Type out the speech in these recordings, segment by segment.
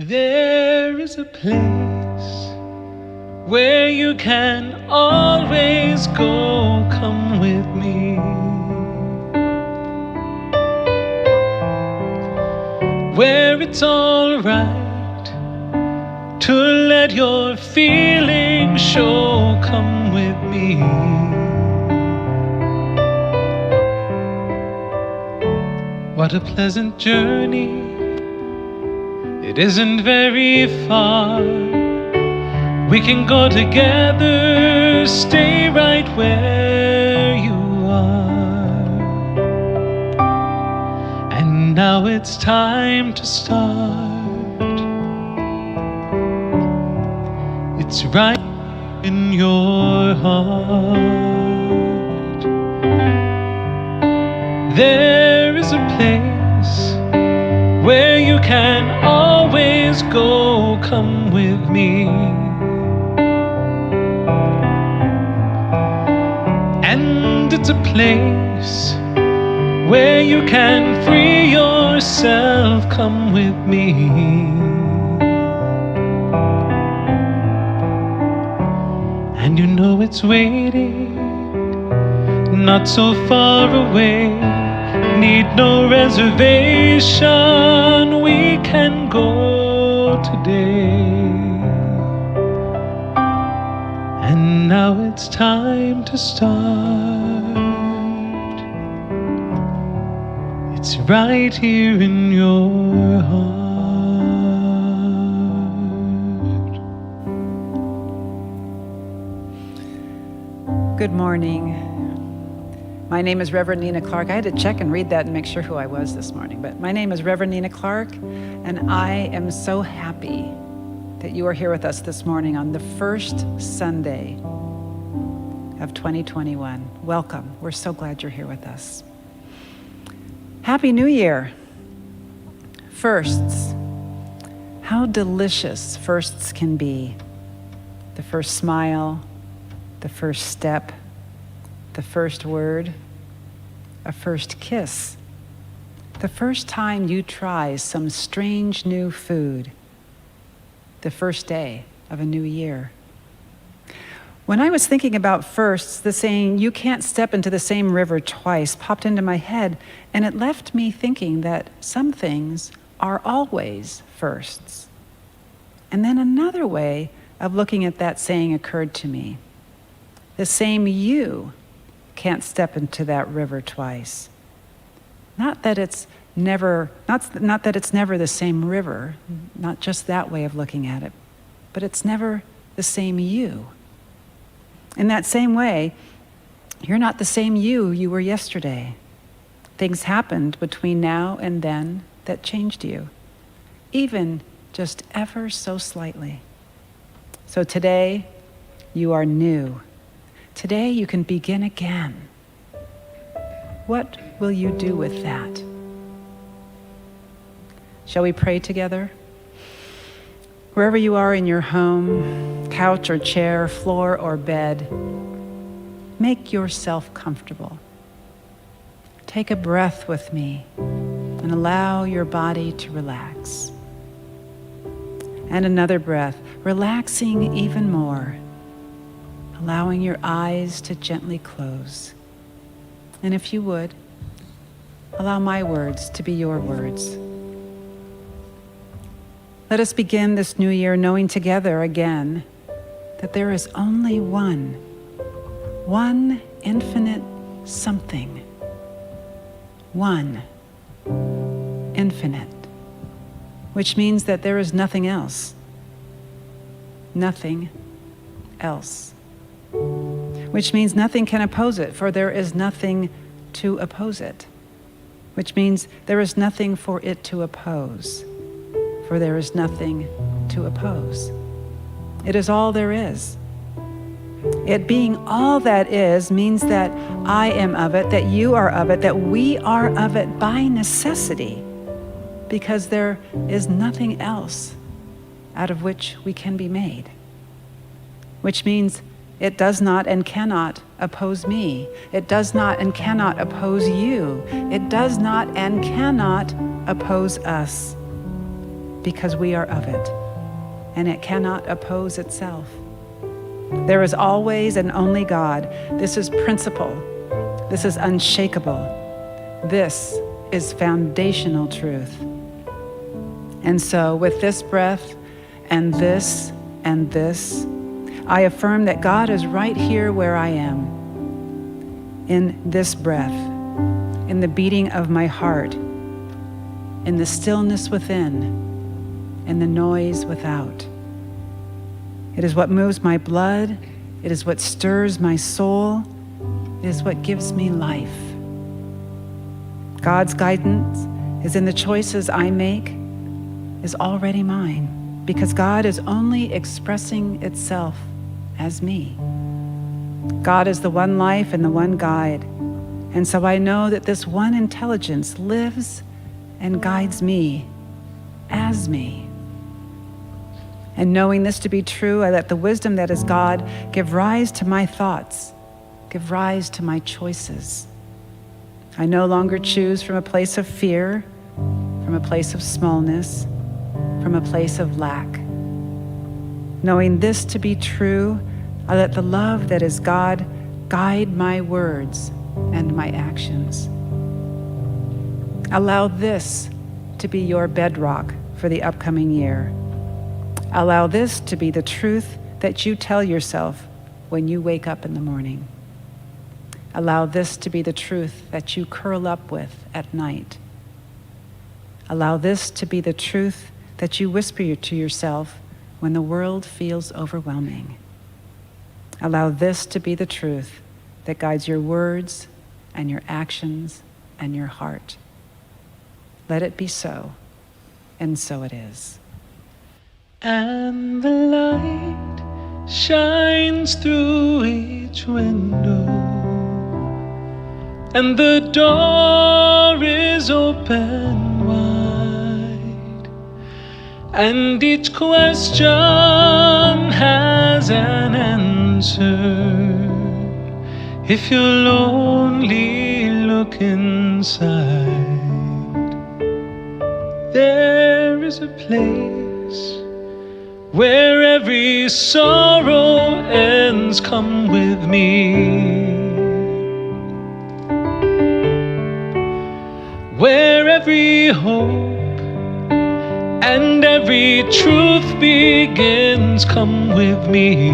There is a place where you can always go. Come with me. Where it's all right to let your feelings show. Come with me. What a pleasant journey. It isn't very far. We can go together, stay right where you are. And now it's time to start. It's right in your heart. There is a place where you can always go. Come with me. And it's a place where you can free yourself. Come with me. And you know it's waiting, not so far away. Need no reservation, we can go today. And now it's time to start. It's right here in your heart. Good morning. My name is Reverend Nina Clark. I had to check and read that and make sure who I was this morning. But my name is Reverend Nina Clark, and I am so happy that you are here with us this morning on the first Sunday of 2021. Welcome. We're so glad you're here with us. Happy New Year. Firsts. How delicious firsts can be. The first smile, the first step, the first word, a first kiss, the first time you try some strange new food, the first day of a new year. When I was thinking about firsts, the saying, "You can't step into the same river twice," popped into my head, and it left me thinking that some things are always firsts. And then another way of looking at that saying occurred to me. The same you can't step into that river twice. Not that it's never the same river, not just that way of looking at it, but it's never the same you. In that same way, you're not the same you were yesterday. Things happened between now and then that changed you, even just ever so slightly. So today, you are new. Today you can begin again. What will you do with that? Shall we pray together? Wherever you are in your home, couch or chair, floor or bed, make yourself comfortable. Take a breath with me and allow your body to relax. And another breath, relaxing even more. Allowing your eyes to gently close. And if you would, allow my words to be your words. Let us begin this new year knowing together again that there is only one infinite something. One infinite, which means that there is nothing else. Nothing else. Which means nothing can oppose it, for there is nothing to oppose it. Which means there is nothing for it to oppose, for there is nothing to oppose. It is all there is. It being all that is means that I am of it, that you are of it, that we are of it by necessity, because there is nothing else out of which we can be made. Which means it does not and cannot oppose me. It does not and cannot oppose you. It does not and cannot oppose us. because we are of it, and it cannot oppose itself. There is always and only God. This is principle. This is unshakable. This is foundational truth. And so with this breath and this, I affirm that God is right here where I am, in this breath, in the beating of my heart, in the stillness within, in the noise without. It is what moves my blood. It is what stirs my soul. It is what gives me life. God's guidance is in the choices I make, is already mine, because God is only expressing itself as me. God is the one life and the one guide, and so I know that this one intelligence lives and guides me as me. And knowing this to be true, I let the wisdom that is God give rise to my thoughts, give rise to my choices. I no longer choose from a place of fear, from a place of smallness, from a place of lack. Knowing this to be true, I let the love that is God guide my words and my actions. Allow this to be your bedrock for the upcoming year. Allow this to be the truth that you tell yourself when you wake up in the morning. Allow this to be the truth that you curl up with at night. Allow this to be the truth that you whisper to yourself when the world feels overwhelming. Allow this to be the truth that guides your words and your actions and your heart. Let it be so, and so it is. And the light shines through each window, and the door is open wide, and each question has an answer. If you'll only look inside, there is a place where every sorrow ends. Come with me, where every hope and every truth begins. Come with me.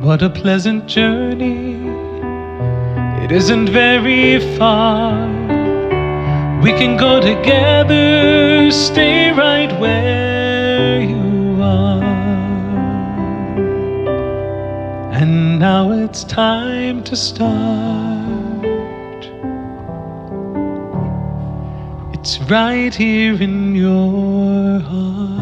What a pleasant journey. It isn't very far. We can go together, stay right where you are. And now it's time to start. It's right here in your heart.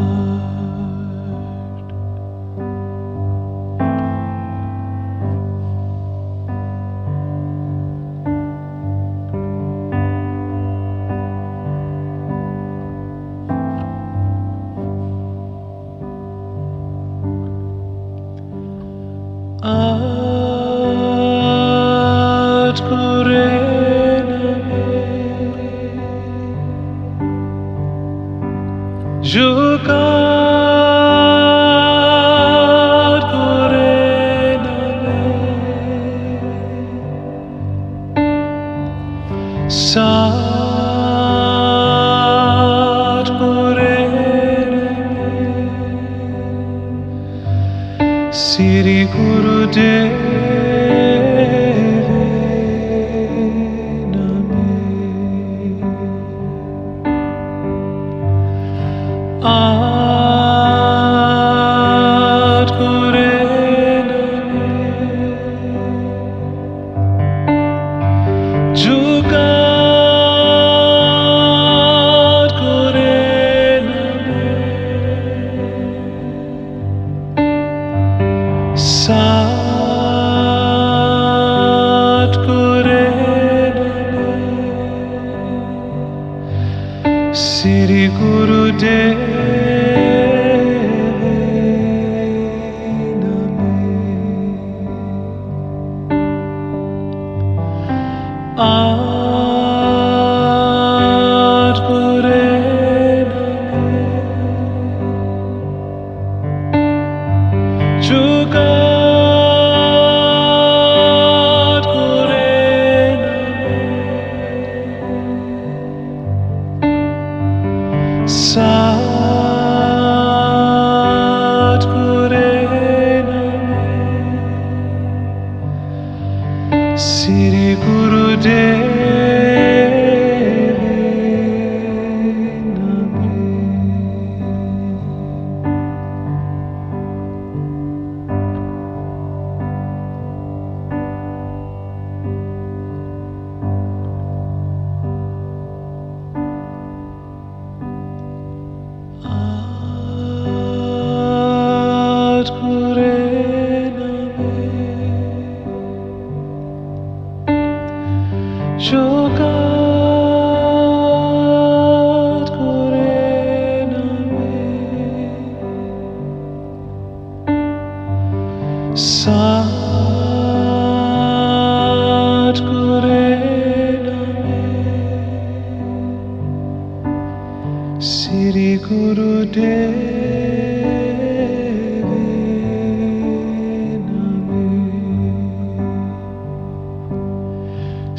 Siri Guru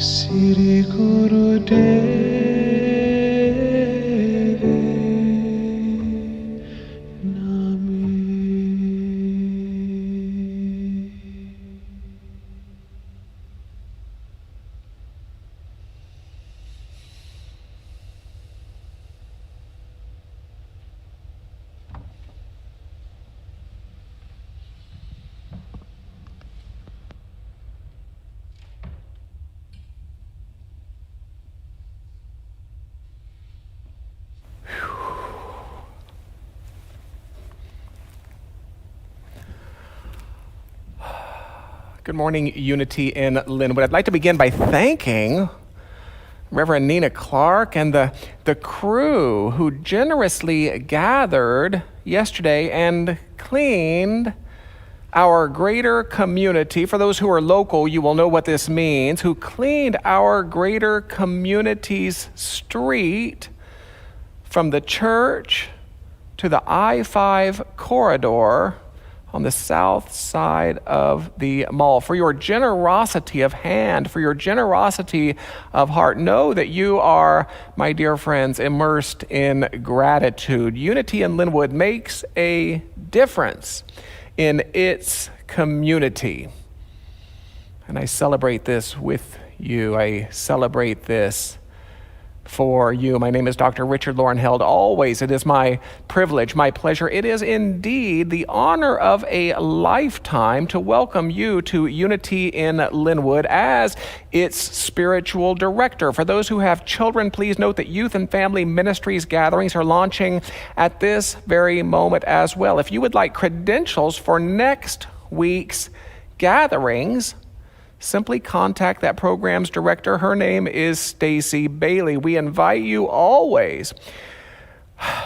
Siri Guru Good morning, Unity in Lynnwood. I'd like to begin by thanking Reverend Nina Clark and the crew who generously gathered yesterday and cleaned our greater community. For those who are local, you will know what this means, who cleaned our greater community's street from the church to the I-5 corridor on the south side of the mall. For your generosity of hand, for your generosity of heart, know that you are, my dear friends, immersed in gratitude. Unity in Lynnwood makes a difference in its community. And I celebrate this with you. I celebrate this for you. My name is Dr. Richard Loren Held. Always, it is my privilege, my pleasure. It is indeed the honor of a lifetime to welcome you to Unity in Lynnwood as its spiritual director. For those who have children, please note that Youth and Family Ministries gatherings are launching at this very moment as well. If you would like credentials for next week's gatherings, simply contact that program's director. Her name is Stacy Bailey. We invite you always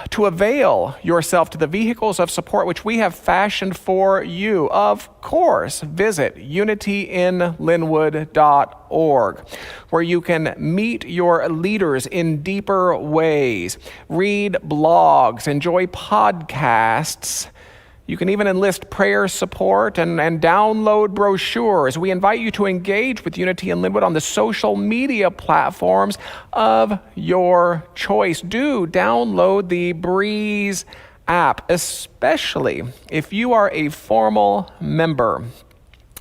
to avail yourself to the vehicles of support which we have fashioned for you. Of course, visit unityinlynnwood.org, where you can meet your leaders in deeper ways, read blogs, enjoy podcasts. You can even enlist prayer support and download brochures. We invite you to engage with Unity in Lynnwood on the social media platforms of your choice. Do download the Breeze app, especially if you are a formal member.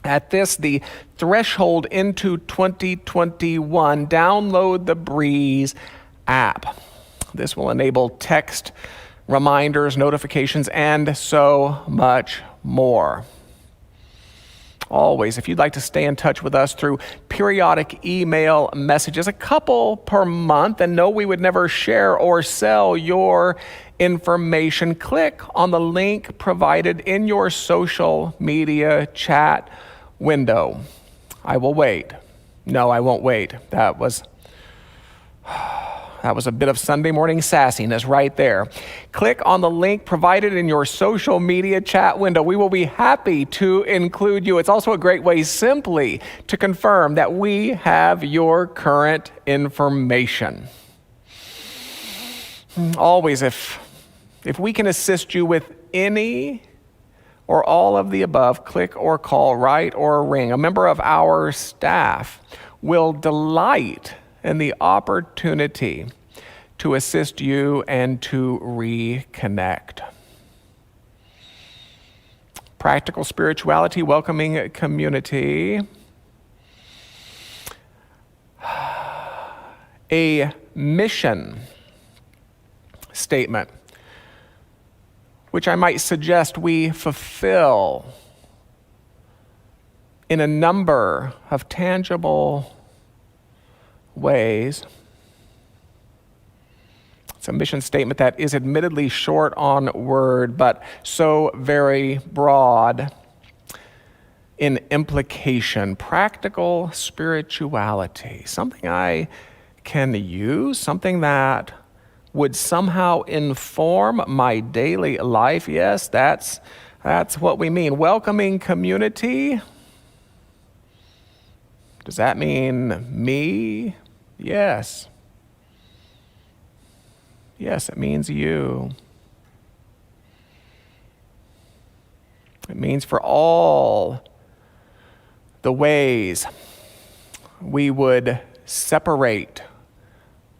At this, the threshold into 2021, download the Breeze app. This will enable text reminders, notifications, and so much more. Always, if you'd like to stay in touch with us through periodic email messages, a couple per month, and no, we would never share or sell your information, click on the link provided in your social media chat window. I will wait. No, I won't wait. That was a bit of Sunday morning sassiness right there. Click on the link provided in your social media chat window. We will be happy to include you. It's also a great way simply to confirm that we have your current information. Always, if we can assist you with any or all of the above, click or call, write or ring. A member of our staff will delight in the opportunity to assist you and to reconnect. Practical spirituality, welcoming community. a mission statement, which I might suggest we fulfill in a number of tangible ways. It's a mission statement that is admittedly short on word, but so very broad in implication. Practical spirituality, something I can use, something that would somehow inform my daily life. Yes, that's what we mean. Welcoming community. Does that mean me? Yes. Yes, it means you. It means for all the ways we would separate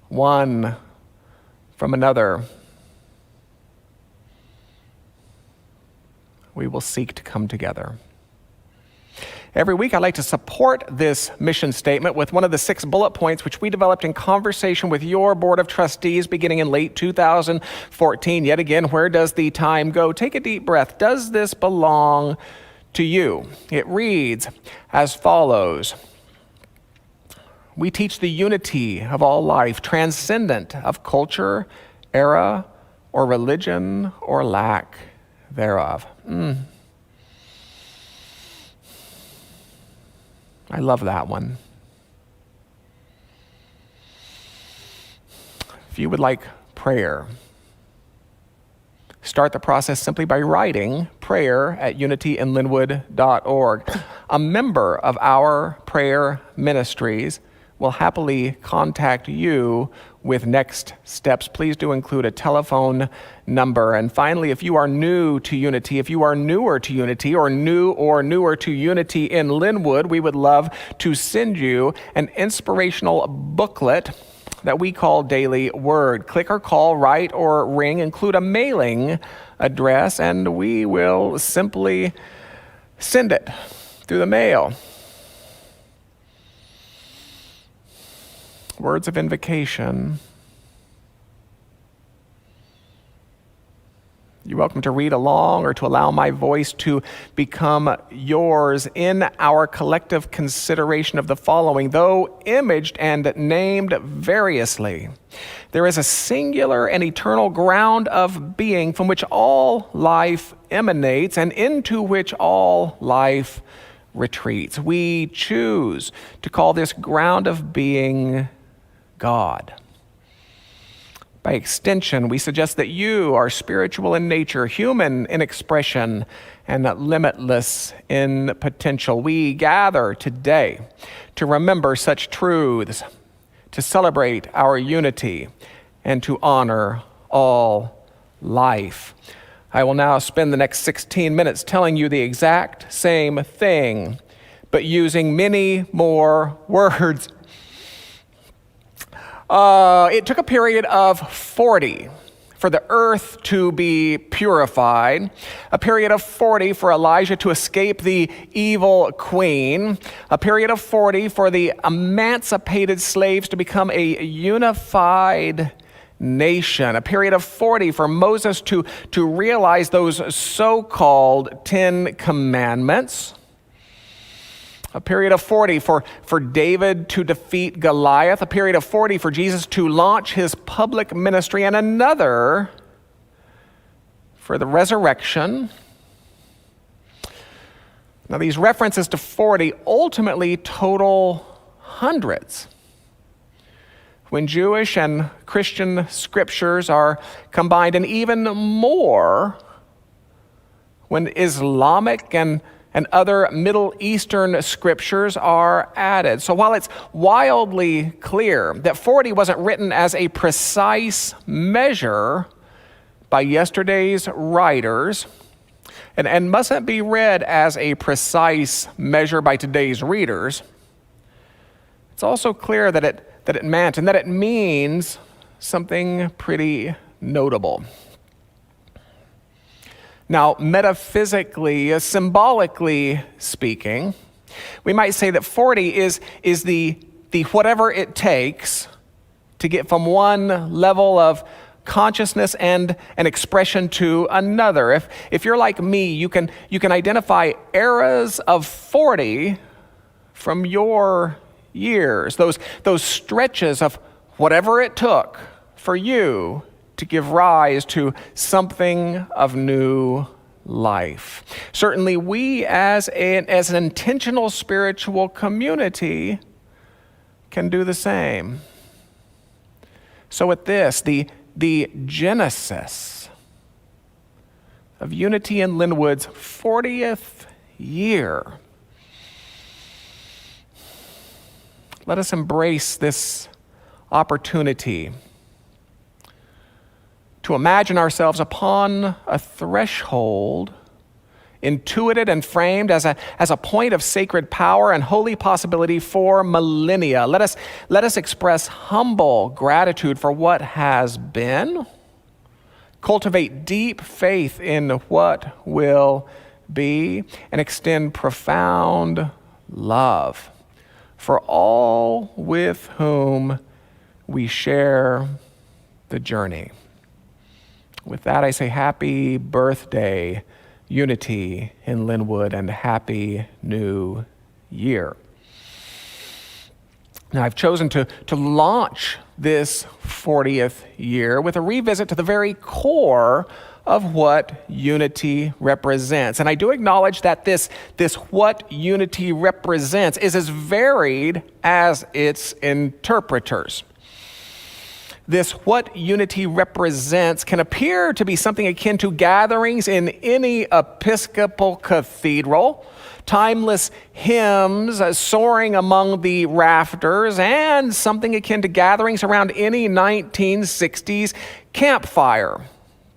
one from another, we will seek to come together. Every week, I like to support this mission statement with one of the 6 bullet points which we developed in conversation with your board of trustees beginning in late 2014. Yet again, where does the time go? Take a deep breath. Does this belong to you? It reads as follows. We teach the unity of all life, transcendent of culture, era, or religion, or lack thereof. I love that one. If you would like prayer, start the process simply by writing prayer@unityinlynnwood.org. A member of our prayer ministries will happily contact you with next steps. Please do include a telephone number. And finally, if you are new to Unity, if you are newer to Unity, or newer to Unity in Lynnwood, we would love to send you an inspirational booklet that we call Daily Word. Click or call, write or ring, include a mailing address, and we will simply send it through the mail. Words of invocation. You're welcome to read along or to allow my voice to become yours in our collective consideration of the following. Though imaged and named variously, there is a singular and eternal ground of being from which all life emanates and into which all life retreats. We choose to call this ground of being God. By extension, we suggest that you are spiritual in nature, human in expression, and limitless in potential. We gather today to remember such truths, to celebrate our unity, and to honor all life. I will now spend the next 16 minutes telling you the exact same thing, but using many more words. It took a period of 40 for the earth to be purified, a period of 40 for Elijah to escape the evil queen, a period of 40 for the emancipated slaves to become a unified nation, a period of 40 for Moses to realize those so-called 10 commandments, a period of 40 for David to defeat Goliath, a period of 40 for Jesus to launch his public ministry, and another for the resurrection. Now, these references to 40 ultimately total hundreds. When Jewish and Christian scriptures are combined, and even more when Islamic and other Middle Eastern scriptures are added. So while it's wildly clear that 40 wasn't written as a precise measure by yesterday's writers, and mustn't be read as a precise measure by today's readers, it's also clear that it meant and that it means something pretty notable. Now, metaphysically, symbolically speaking, we might say that 40 is the whatever it takes to get from one level of consciousness and an expression to another. If you're like me, you can identify eras of 40 from your years, those stretches of whatever it took for you to give rise to something of new life. Certainly we as an intentional spiritual community can do the same. So at this, the genesis of Unity in Lynnwood's 40th year, let us embrace this opportunity to imagine ourselves upon a threshold, intuited and framed as a point of sacred power and holy possibility for millennia. Let us express humble gratitude for what has been, cultivate deep faith in what will be, and extend profound love for all with whom we share the journey. With that, I say happy birthday, Unity in Lynnwood, and happy new year. Now, I've chosen to launch this 40th year with a revisit to the very core of what unity represents. And I do acknowledge that this what unity represents is as varied as its interpreters. This what unity represents can appear to be something akin to gatherings in any Episcopal cathedral, timeless hymns soaring among the rafters, and something akin to gatherings around any 1960s campfire.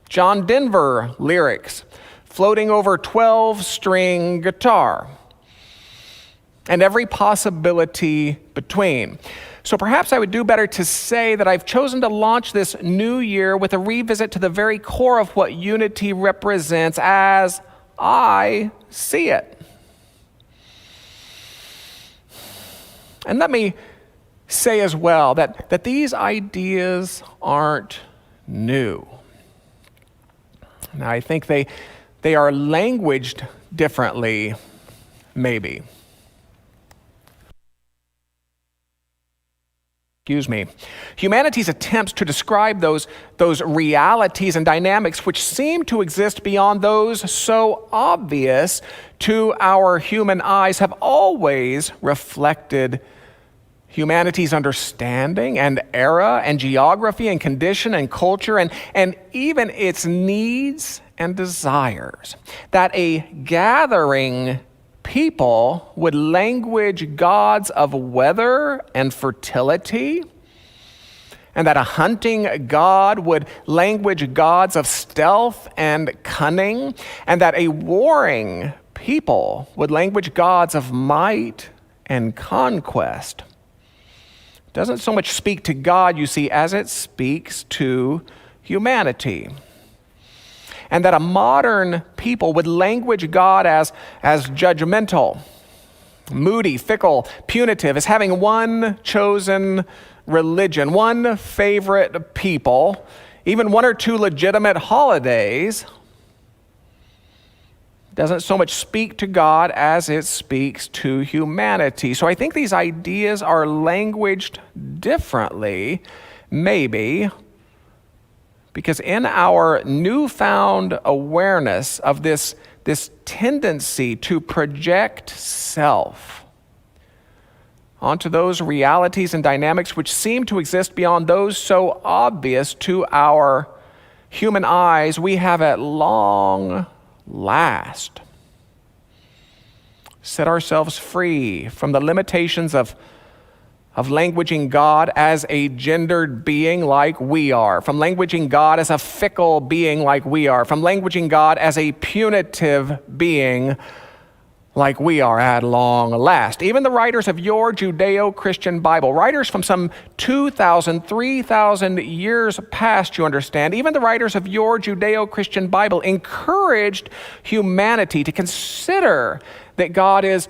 John Denver lyrics floating over 12-string guitar, and every possibility between. So perhaps I would do better to say that I've chosen to launch this new year with a revisit to the very core of what unity represents as I see it. And let me say as well that these ideas aren't new. Now, I think they are languaged differently, maybe. Humanity's attempts to describe those realities and dynamics which seem to exist beyond those so obvious to our human eyes have always reflected humanity's understanding and era and geography and condition and culture and even its needs and desires. That a gathering people would language gods of weather and fertility, and that a hunting god would language gods of stealth and cunning, and that a warring people would language gods of might and conquest. It doesn't so much speak to God, you see, as it speaks to humanity. And that a modern people would language God as judgmental, moody, fickle, punitive, as having one chosen religion, one favorite people, even one or two legitimate holidays. Doesn't so much speak to God as it speaks to humanity. So I think these ideas are languaged differently, maybe, because in our newfound awareness of this tendency to project self onto those realities and dynamics which seem to exist beyond those so obvious to our human eyes, we have at long last set ourselves free from the limitations of languaging God as a gendered being like we are, from languaging God as a fickle being like we are, from languaging God as a punitive being like we are at long last. Even the writers of your Judeo-Christian Bible, writers from some 2,000, 3,000 years past, you understand, even the writers of your Judeo-Christian Bible encouraged humanity to consider that God is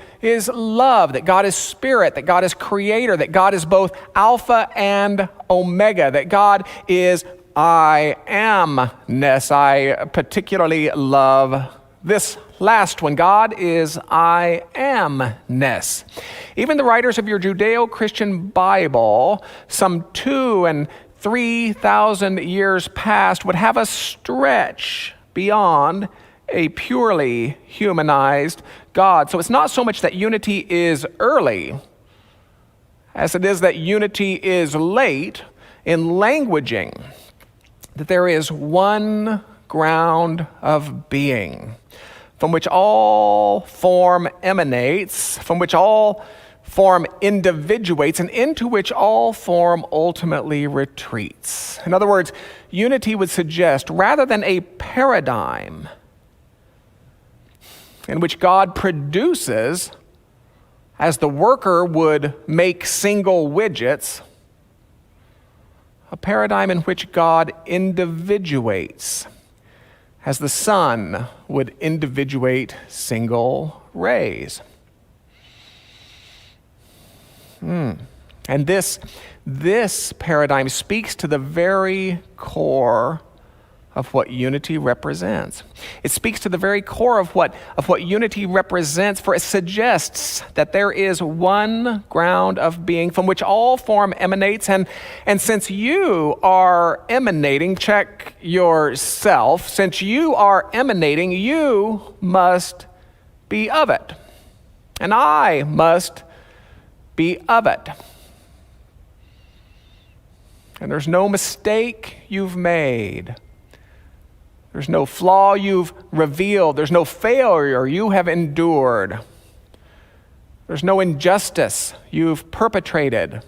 love, that God is spirit, that God is creator, that God is both Alpha and Omega, that God is I amness. I particularly love this last one. God is I amness. Even the writers of your Judeo-Christian Bible, some 2,000 and 3,000 years past, would have us stretch beyond a purely humanized God. So it's not so much that unity is early as it is that unity is late in languaging, that there is one ground of being from which all form emanates, from which all form individuates, and into which all form ultimately retreats. In other words, unity would suggest, rather than a paradigm in which God produces, as the worker would make single widgets, a paradigm in which God individuates, as the sun would individuate single rays. And this paradigm speaks to the very core of what unity represents. It speaks to the very core of what unity represents, for it suggests that there is one ground of being from which all form emanates, and since you are emanating, check yourself, since you are emanating, you must be of it, and I must be of it. And there's no mistake you've made. There's no flaw you've revealed. There's no failure you have endured. There's no injustice you've perpetrated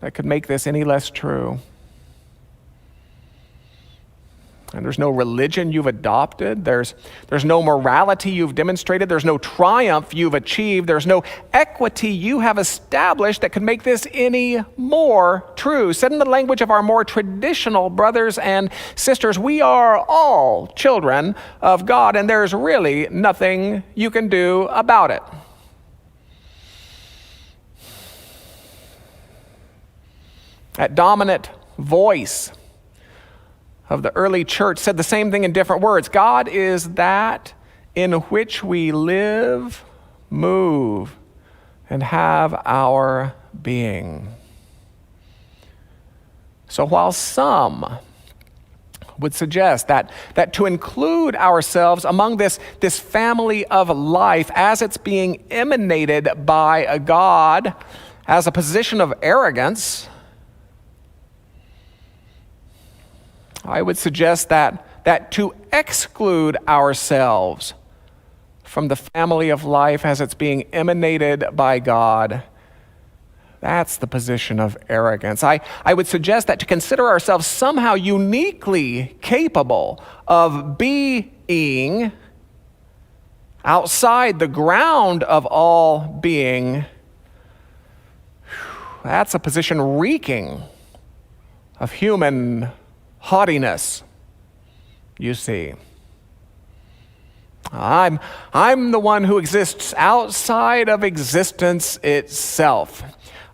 that could make this any less true. And there's no religion you've adopted. There's no morality you've demonstrated. There's no triumph you've achieved. There's no equity you have established that could make this any more true. Said in the language of our more traditional brothers and sisters, we are all children of God, and there's really nothing you can do about it. That dominant voice of the early church said the same thing in different words. God is that in which we live, move, and have our being. So while some would suggest that to include ourselves among this family of life as it's being emanated by a God as a position of arrogance, I would suggest that to exclude ourselves from the family of life as it's being emanated by God, that's the position of arrogance. I would suggest that to consider ourselves somehow uniquely capable of being outside the ground of all being, that's a position reeking of human haughtiness, you see. I'm the one who exists outside of existence itself.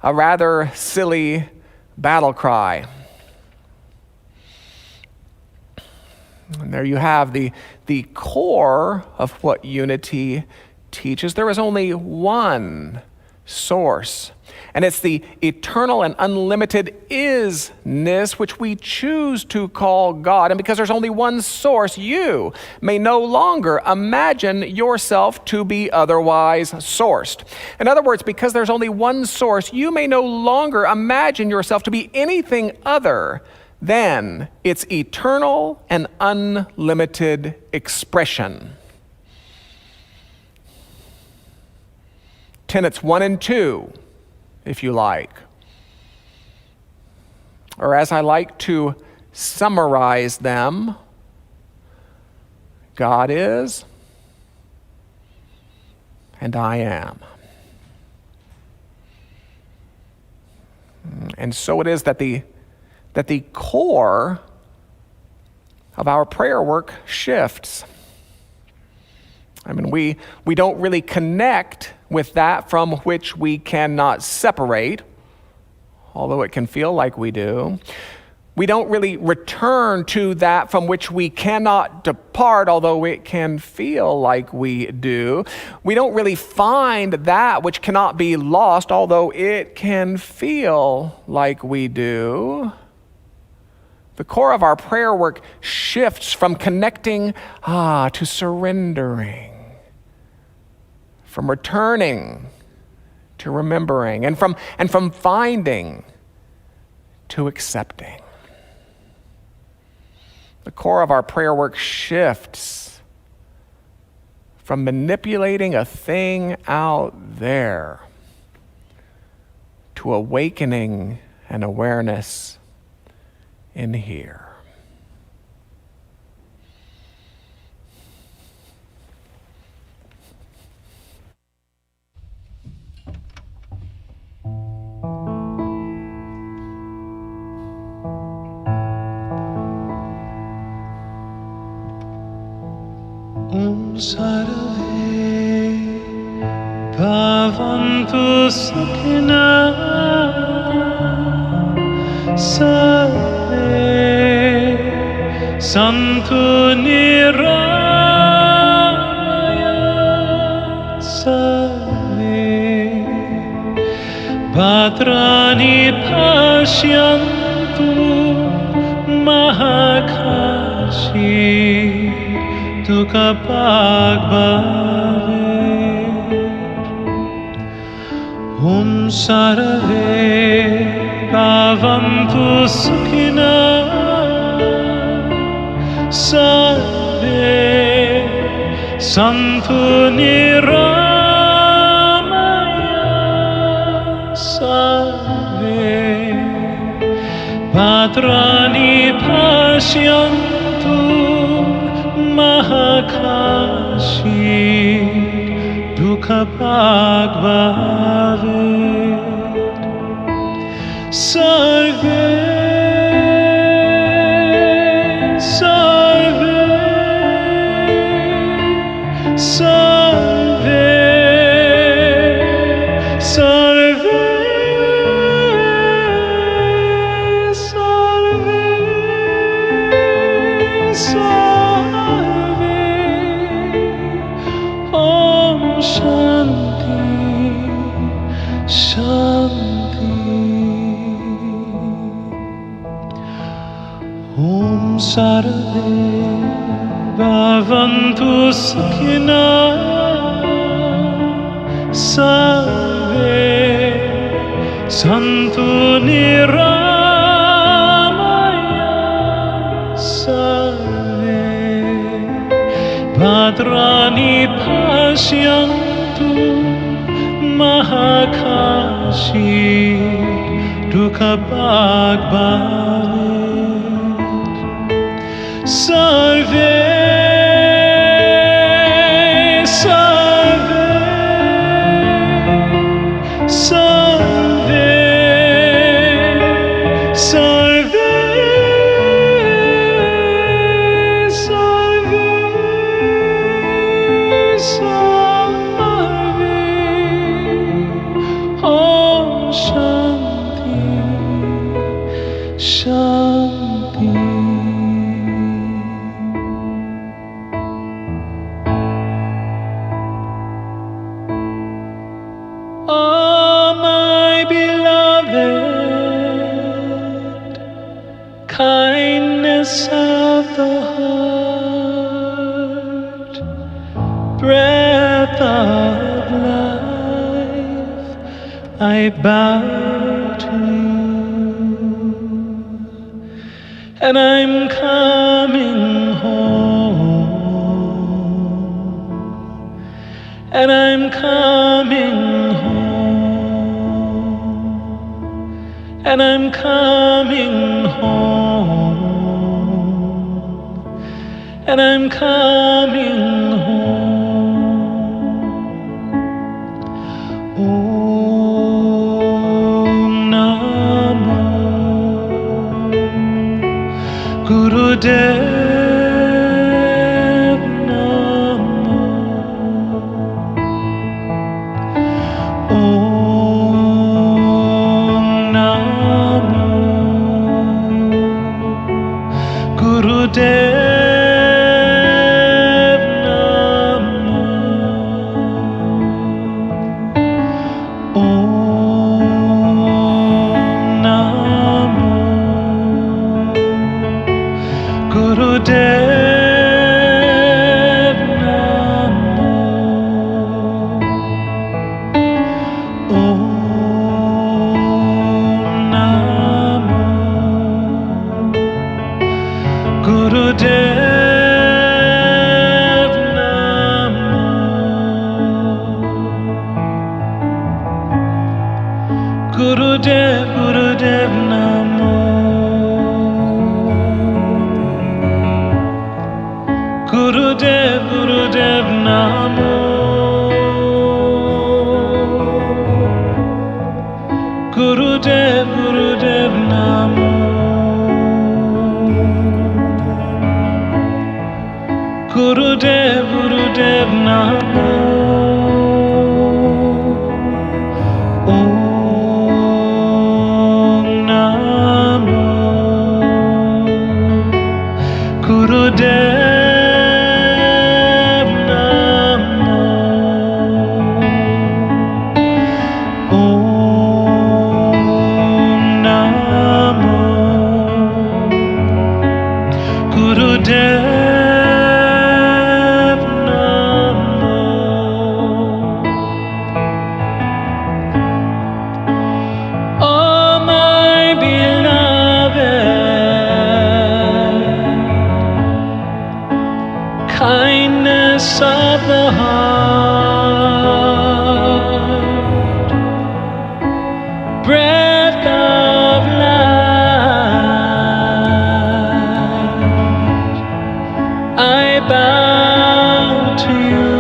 A rather silly battle cry. And there you have the core of what unity teaches. There is only one source, and it's the eternal and unlimited isness which we choose to call God. And because there's only one source, you may no longer imagine yourself to be otherwise sourced. In other words, because there's only one source, you may no longer imagine yourself to be anything other than its eternal and unlimited expression. Tenets 1 and 2, if you like. Or as I like to summarize them, God is, and I am. And so it is that the core of our prayer work shifts. I mean, we don't really connect with that from which we cannot separate, although it can feel like we do. We don't really return to that from which we cannot depart, although it can feel like we do. We don't really find that which cannot be lost, although it can feel like we do. The core of our prayer work shifts from connecting to surrendering, from returning to remembering, and from finding to accepting. The core of our prayer work shifts from manipulating a thing out there to awakening an awareness in here. Sarve bhavantu sukhina sarve santu niraya sarve bhadrani pashyantu mahakashi Dukkha Bhagavir Sarve Bhavantu Sukhina Sarve Santu Niramaya Sarve Bhadrani Pashyantu Mahakashi Dukkha Bhagavir Sarve Sarve Sarve Sarve Sarve Sarve Om Shanti Shanti Om Sarve Bhavantu Sukhina Sarve Santu Niramaya Sarve Bhadrani Pashyantu Mahakashi Dukkha Bhagavir Sarve Sarve Sarve Sarve Sarve Sarve Om Shanti Shanti Oh, my beloved, kindness of the heart, breath of life, I bow to you, and I'm coming home, and I'm coming home. And I'm coming home, and I'm coming home. Om Namo Gurudev Namo Gurudev Namo. Gurudev Namo. Gurudev Namo. Gurudev Namo. Om Namo Gurudev Namo. Om Namo Gurudev. Kindness of the heart, breath of life, I bow to you,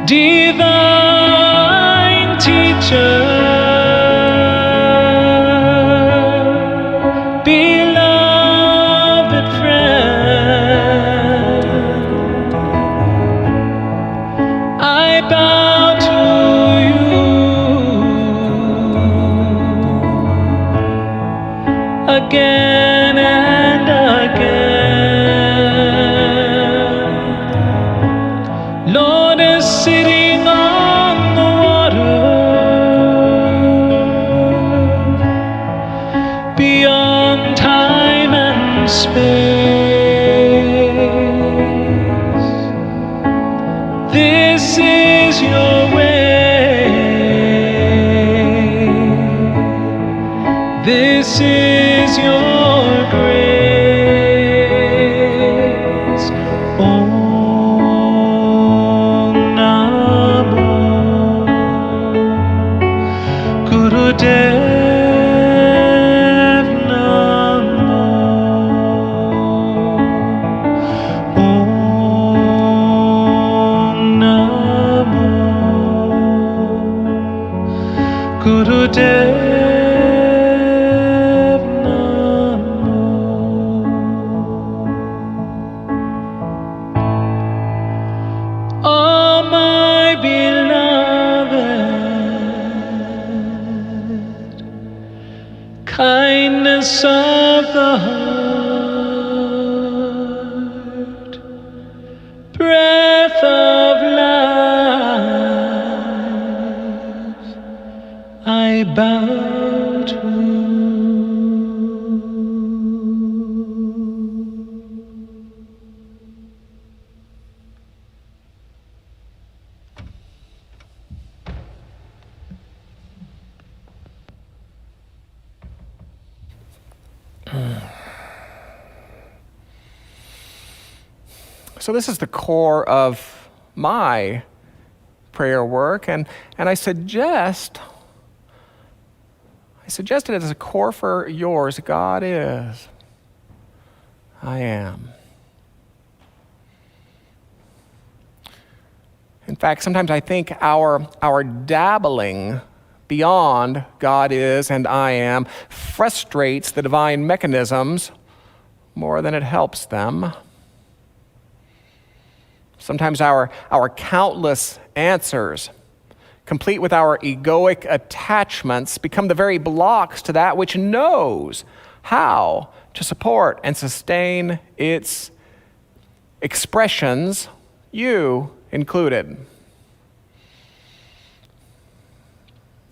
divine teacher. Again and again, Lord is sitting on the water, beyond time and space. This is your way. This is your grace. Om Namo Gurudev Namo. Om Namo Gurudev. Kindness of the heart, breath of life, I bow to. So this is the core of my prayer work, and I suggest it as a core for yours. God is. I am. In fact, sometimes I think our dabbling beyond God is and I am frustrates the divine mechanisms more than it helps them. Sometimes our countless answers, complete with our egoic attachments, become the very blocks to that which knows how to support and sustain its expressions, you included.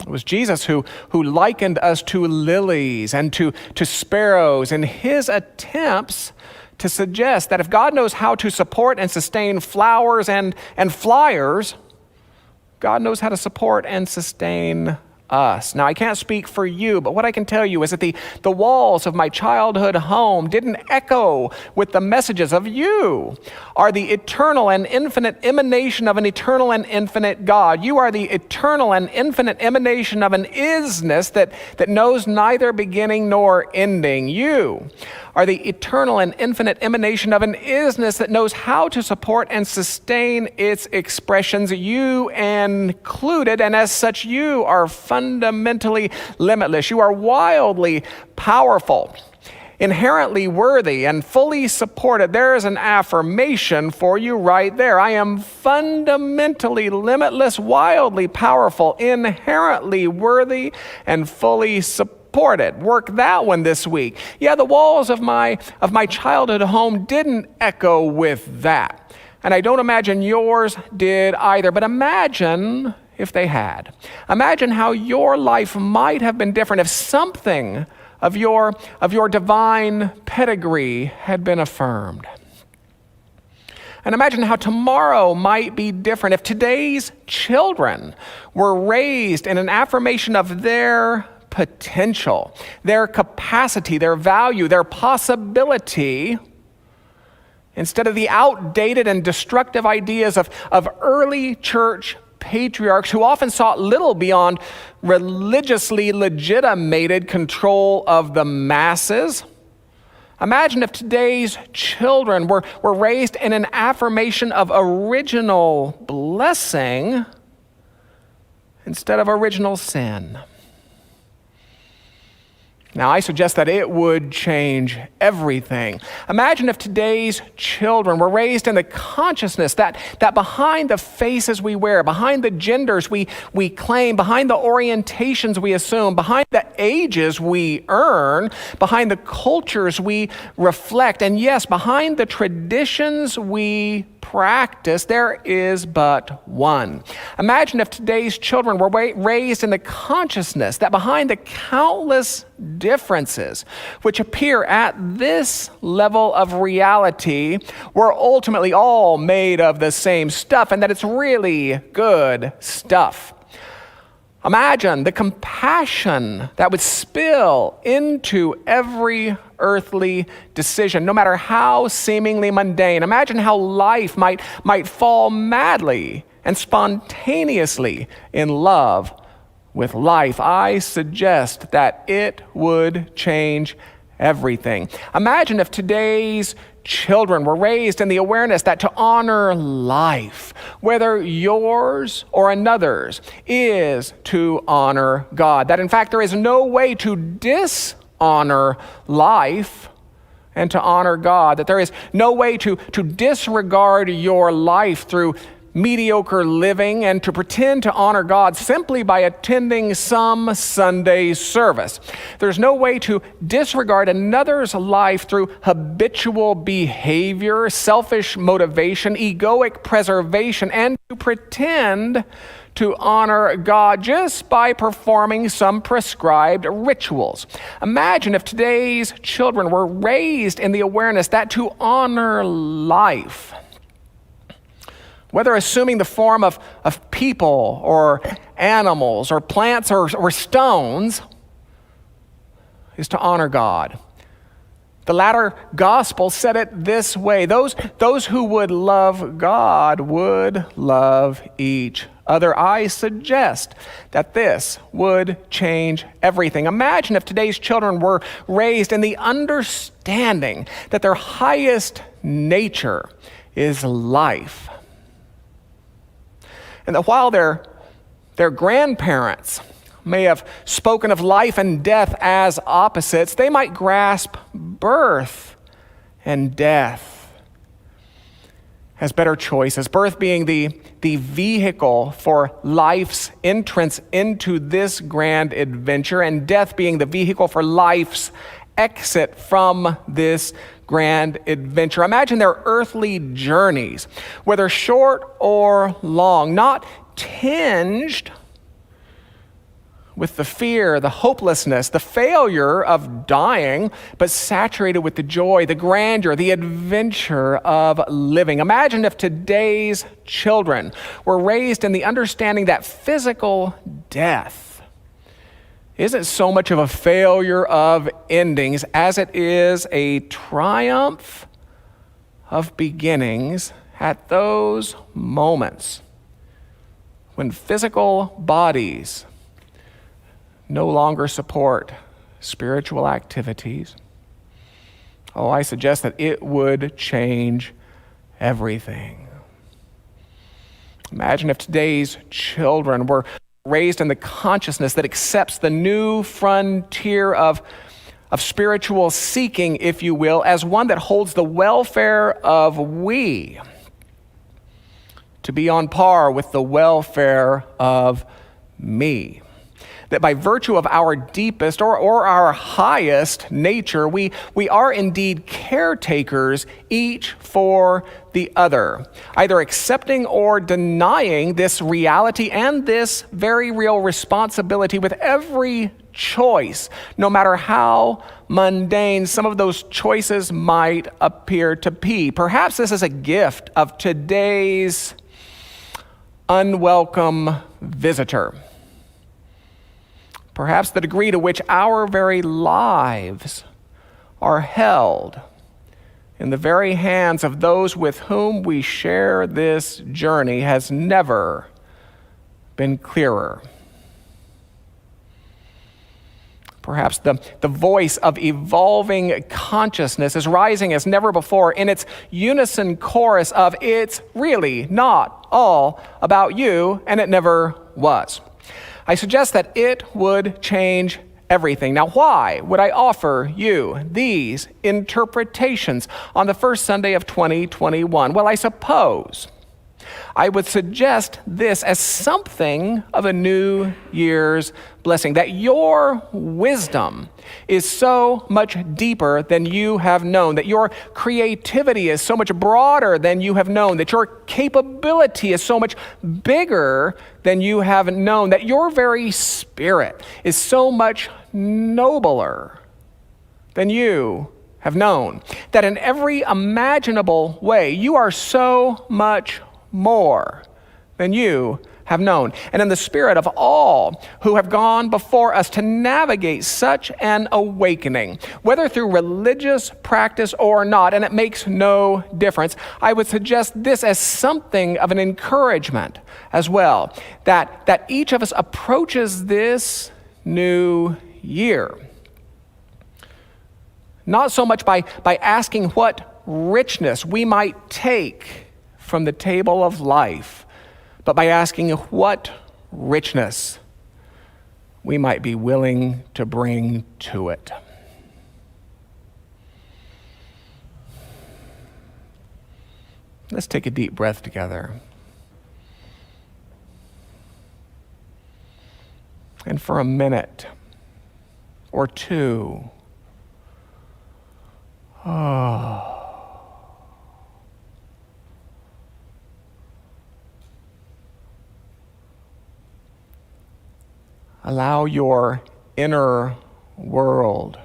It was Jesus who likened us to lilies and to sparrows in his attempts to suggest that if God knows how to support and sustain flowers and flyers, God knows how to support and sustain us. Now, I can't speak for you, but what I can tell you is that the walls of my childhood home didn't echo with the messages of you are the eternal and infinite emanation of an eternal and infinite God. You are the eternal and infinite emanation of an isness that knows neither beginning nor ending. You are the eternal and infinite emanation of an isness that knows how to support and sustain its expressions, you included, and as such, you are fundamentally limitless. You are wildly powerful, inherently worthy, and fully supported. There is an affirmation for you right there. I am fundamentally limitless, wildly powerful, inherently worthy, and fully supported. Work that one this week. Yeah, the walls of my childhood home didn't echo with that. And I don't imagine yours did either, but imagine if they had. Imagine how your life might have been different if something of your divine pedigree had been affirmed. And imagine how tomorrow might be different if today's children were raised in an affirmation of their potential, their capacity, their value, their possibility, instead of the outdated and destructive ideas of early church patriarchs who often sought little beyond religiously legitimated control of the masses. Imagine if today's children were raised in an affirmation of original blessing instead of original sin. Now, I suggest that it would change everything. Imagine if today's children were raised in the consciousness that behind the faces we wear, behind the genders we claim, behind the orientations we assume, behind the ages we earn, behind the cultures we reflect, and yes, behind the traditions we practice, there is but one. Imagine if today's children were raised in the consciousness that behind the countless differences which appear at this level of reality, we're ultimately all made of the same stuff, and that it's really good stuff. Imagine the compassion that would spill into every earthly decision, no matter how seemingly mundane. Imagine how life might fall madly and spontaneously in love with life. I suggest that it would change everything. Imagine if today's children were raised in the awareness that to honor life, whether yours or another's, is to honor God. That in fact there is no way to dishonor life and to honor God. That there is no way to disregard your life through mediocre living and to pretend to honor God simply by attending some Sunday service. There's no way to disregard another's life through habitual behavior, selfish motivation, egoic preservation, and to pretend to honor God just by performing some prescribed rituals. Imagine if today's children were raised in the awareness that to honor life, whether assuming the form of people or animals or plants or stones, is to honor God. The latter gospel said it this way: those who would love God would love each other. I suggest that this would change everything. Imagine if today's children were raised in the understanding that their highest nature is life. And that while their grandparents may have spoken of life and death as opposites, they might grasp birth and death as better choices. Birth being the vehicle for life's entrance into this grand adventure, and death being the vehicle for life's exit from this grand adventure. Imagine their earthly journeys, whether short or long, not tinged with the fear, the hopelessness, the failure of dying, but saturated with the joy, the grandeur, the adventure of living. Imagine if today's children were raised in the understanding that physical death isn't so much of a failure of endings as it is a triumph of beginnings at those moments when physical bodies no longer support spiritual activities. Oh, I suggest that it would change everything. Imagine if today's children were raised in the consciousness that accepts the new frontier of spiritual seeking, if you will, as one that holds the welfare of we to be on par with the welfare of me. That by virtue of our deepest or our highest nature, we are indeed caretakers, each for the other, either accepting or denying this reality and this very real responsibility with every choice, no matter how mundane some of those choices might appear to be. Perhaps this is a gift of today's unwelcome visitor. Perhaps the degree to which our very lives are held in the very hands of those with whom we share this journey has never been clearer. Perhaps the voice of evolving consciousness is rising as never before in its unison chorus of "It's really not all about you, and it never was." I suggest that it would change everything. Now, why would I offer you these interpretations on the first Sunday of 2021? Well, I suppose I would suggest this as something of a New Year's blessing, that your wisdom is so much deeper than you have known, that your creativity is so much broader than you have known, that your capability is so much bigger than you have known, that your very spirit is so much nobler than you have known, that in every imaginable way you are so much more than you have known. And in the spirit of all who have gone before us to navigate such an awakening, whether through religious practice or not, and it makes no difference, I would suggest this as something of an encouragement as well, that each of us approaches this new year not so much by asking what richness we might take from the table of life, but by asking what richness we might be willing to bring to it. Let's take a deep breath together. And for a minute or two, allow your inner world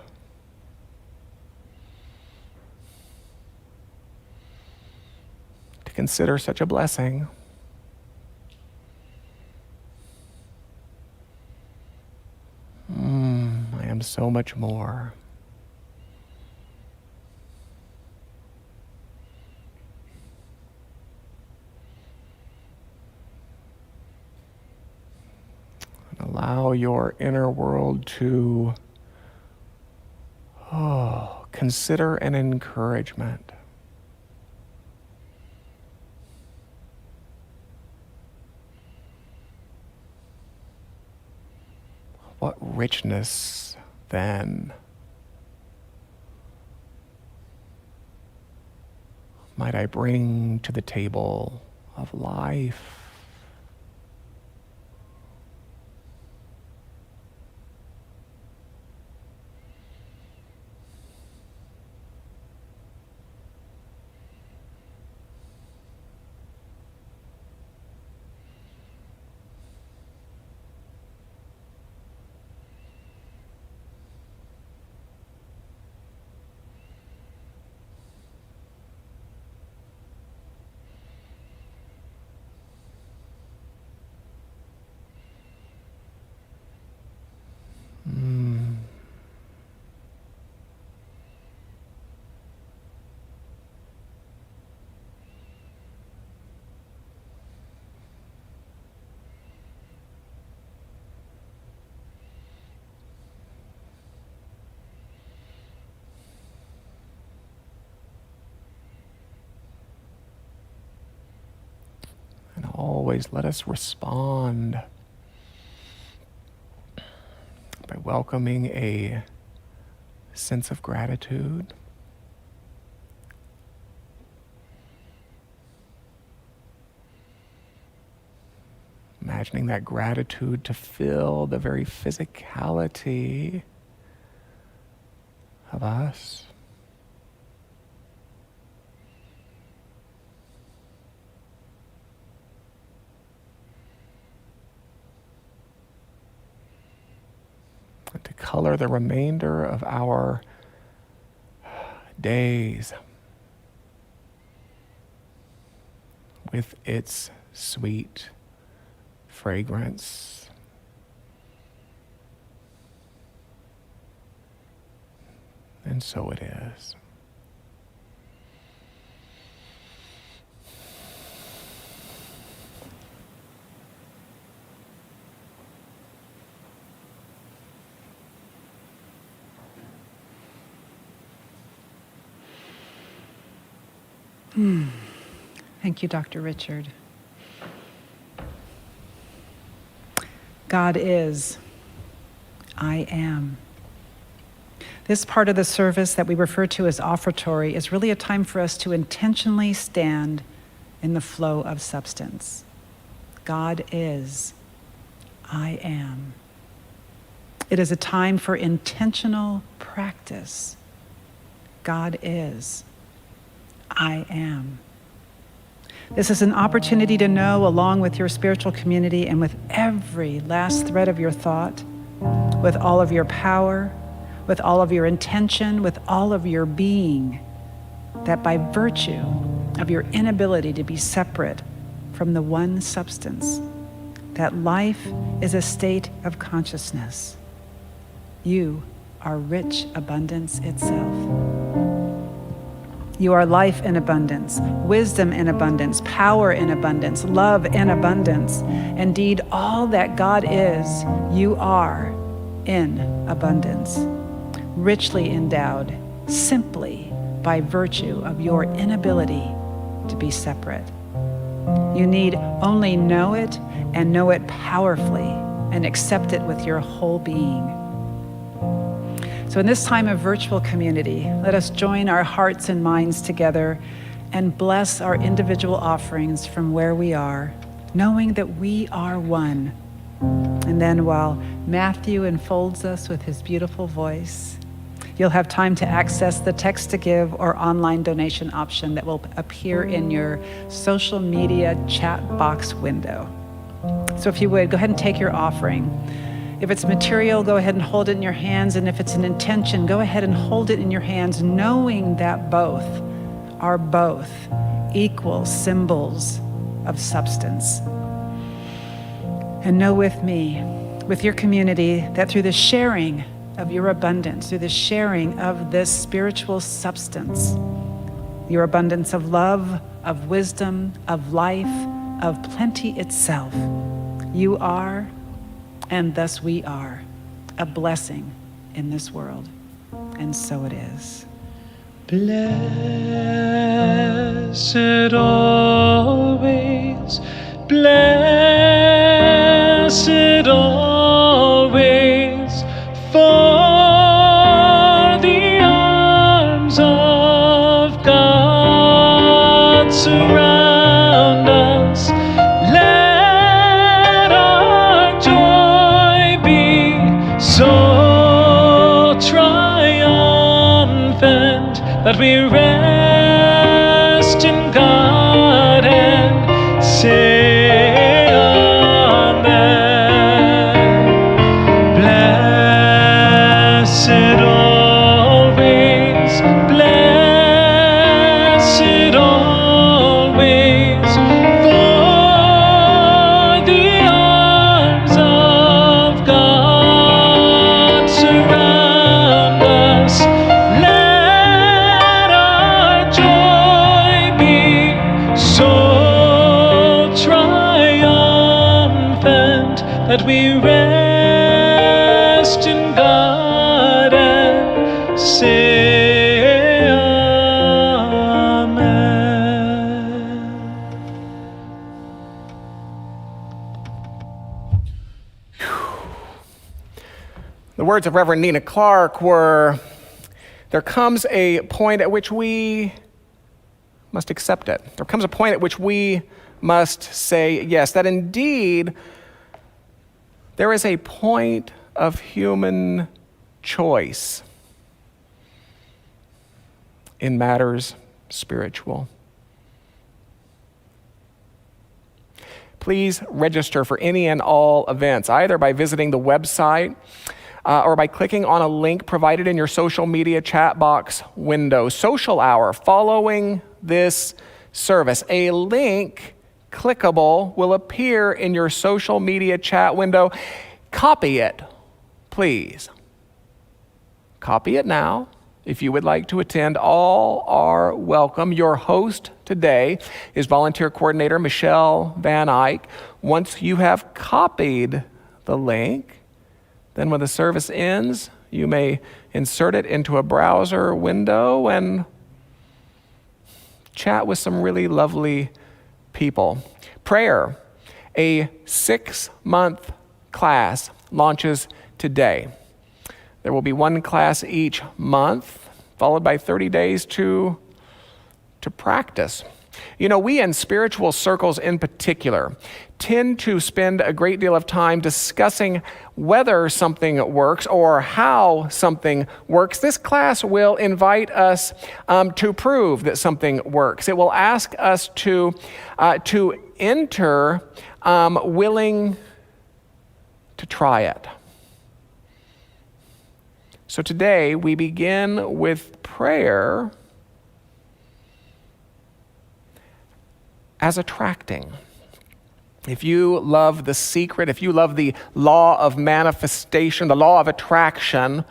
to consider such a blessing. I am so much more. Allow your inner world to consider an encouragement. What richness, then, might I bring to the table of life? And always let us respond by welcoming a sense of gratitude. Imagining that gratitude to fill the very physicality of us. And to color the remainder of our days with its sweet fragrance. And so it is. Thank you, Dr. Richard. God is, I am. This part of the service that we refer to as offertory is really a time for us to intentionally stand in the flow of substance. God is, I am. It is a time for intentional practice. God is, I am. This is an opportunity to know, along with your spiritual community and with every last thread of your thought, with all of your power, with all of your intention, with all of your being, that by virtue of your inability to be separate from the one substance, that life is a state of consciousness. You are rich abundance itself. You are life in abundance, wisdom in abundance, power in abundance, love in abundance. Indeed, all that God is, you are in abundance, richly endowed simply by virtue of your inability to be separate. You need only know it and know it powerfully and accept it with your whole being. So in this time of virtual community, let us join our hearts and minds together and bless our individual offerings from where we are, knowing that we are one. And then while Matthew enfolds us with his beautiful voice, you'll have time to access the text to give or online donation option that will appear in your social media chat box window. So if you would, go ahead and take your offering. If it's material, go ahead and hold it in your hands. And if it's an intention, go ahead and hold it in your hands, knowing that both are both equal symbols of substance. And know with me, with your community, that through the sharing of your abundance, through the sharing of this spiritual substance, your abundance of love, of wisdom, of life, of plenty itself, you are, and thus we are, a blessing in this world. And so it is. Blessed always, blessed always, for the arms of God surround us. Let our joy be so triumphant that we rest in God and say amen. Blessed always, blessed always, for the arms of God surround us. Let our joy be so triumphant that we rest in God and say amen. The words of Reverend Nina Clark were, there comes a point at which we must accept it. There comes a point at which we must say yes, that indeed there is a point of human choice in matters spiritual. Please register for any and all events, either by visiting the website or by clicking on a link provided in your social media chat box window. Social hour following this service. A link clickable will appear in your social media chat window. Copy it, please. Copy it now. If you would like to attend, all are welcome. Your host today is volunteer coordinator Michelle Van Eyck. Once you have copied the link, then when the service ends, you may insert it into a browser window and chat with some really lovely people. Prayer, a 6-month class, launches today. There will be one class each month, followed by 30 days to practice. You know, we in spiritual circles in particular tend to spend a great deal of time discussing whether something works or how something works. This class will invite us to prove that something works. It will ask us to enter willing to try it. So today we begin with prayer as attracting. If you love The Secret, if you love the law of manifestation, the law of attraction,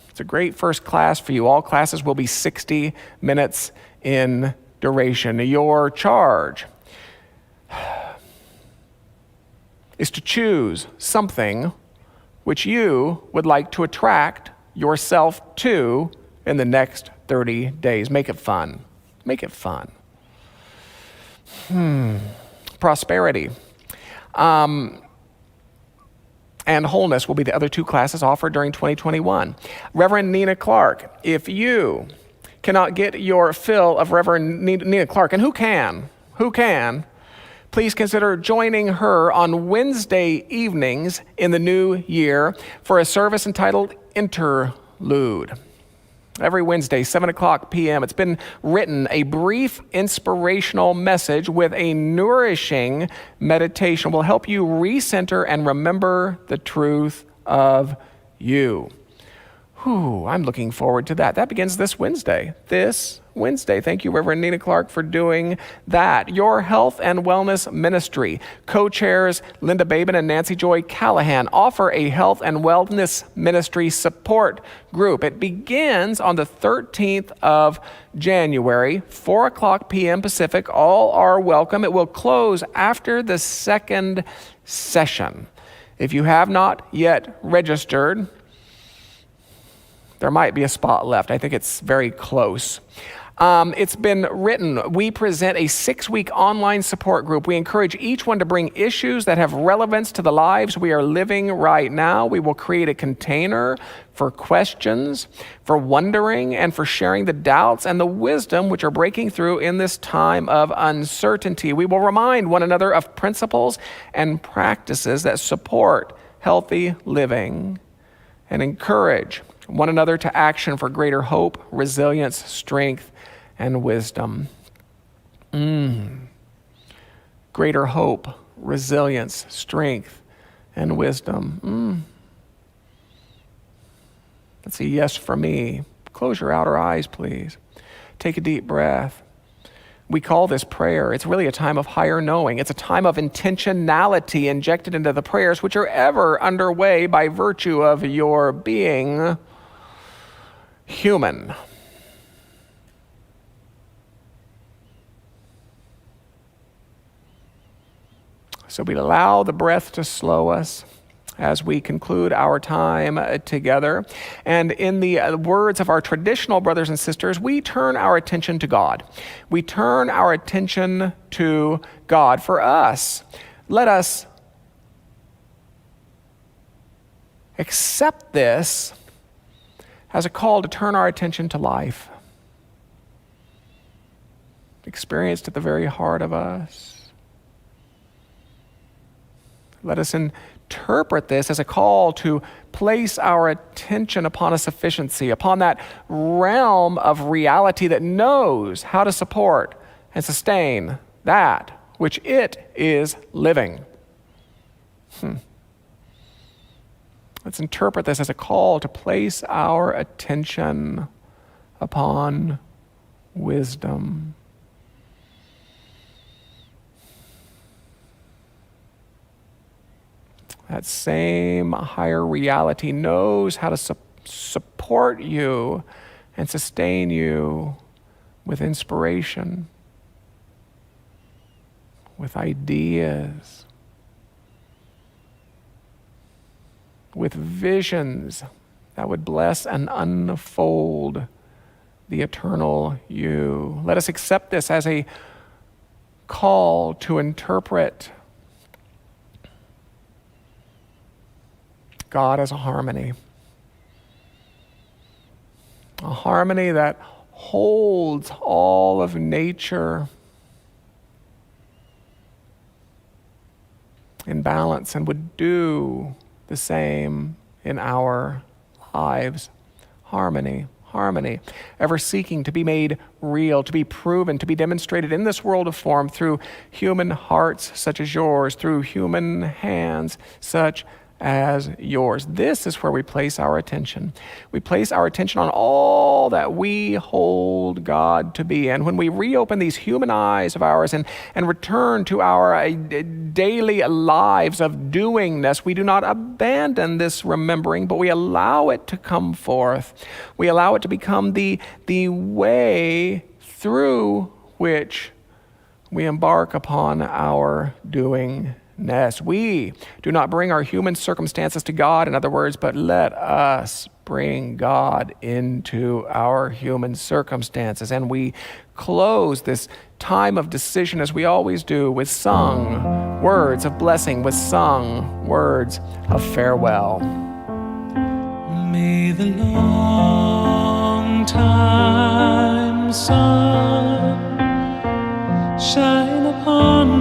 it's a great first class for you. All classes will be 60 minutes in duration. Your charge is to choose something which you would like to attract yourself to in the next 30 days. Make it fun. Make it fun. Prosperity and wholeness will be the other two classes offered during 2021. Reverend Nina Clark, if you cannot get your fill of Reverend Nina Clark, and who can, please consider joining her on Wednesday evenings in the new year for a service entitled Interlude. Every Wednesday, 7:00 p.m. It's been written, a brief inspirational message with a nourishing meditation will help you recenter and remember the truth of you. I'm looking forward to that. That begins this Wednesday. Thank you, Reverend Nina Clark, for doing that. Your Health and Wellness Ministry co-chairs Linda Babin and Nancy Joy Callahan offer a health and wellness ministry support group. It begins on the 13th of January, 4:00 p.m. Pacific. All are welcome. It will close after the second session. If you have not yet registered, there might be a spot left. I think it's very close. It's been written, we present a 6-week online support group. We encourage each one to bring issues that have relevance to the lives we are living right now. We will create a container for questions, for wondering, and for sharing the doubts and the wisdom which are breaking through in this time of uncertainty. We will remind one another of principles and practices that support healthy living and encourage one another to action for greater hope, resilience, strength, and wisdom. Greater hope, resilience, strength, and wisdom. That's a yes for me. Close your outer eyes, please. Take a deep breath. We call this prayer. It's really a time of higher knowing. It's a time of intentionality injected into the prayers which are ever underway by virtue of your being human. So we allow the breath to slow us as we conclude our time together. And in the words of our traditional brothers and sisters, we turn our attention to God. We turn our attention to God. For us, let us accept this as a call to turn our attention to life, experienced at the very heart of us. Let us interpret this as a call to place our attention upon a sufficiency, upon that realm of reality that knows how to support and sustain that which it is living. Let's interpret this as a call to place our attention upon wisdom. That same higher reality knows how to support you and sustain you with inspiration, with ideas, with visions that would bless and unfold the eternal you. Let us accept this as a call to interpret God as a harmony that holds all of nature in balance and would do the same in our lives. Harmony, ever seeking to be made real, to be proven, to be demonstrated in this world of form through human hearts such as yours, through human hands such as yours. This is where we place our attention. We place our attention on all that we hold God to be. And when we reopen these human eyes of ours and return to our daily lives of doingness, we do not abandon this remembering, but we allow it to come forth. We allow it to become the way through which we embark upon our doing. We do not bring our human circumstances to God, in other words, but let us bring God into our human circumstances. And we close this time of decision, as we always do, with sung words of blessing, with sung words of farewell. May the long time sun shine upon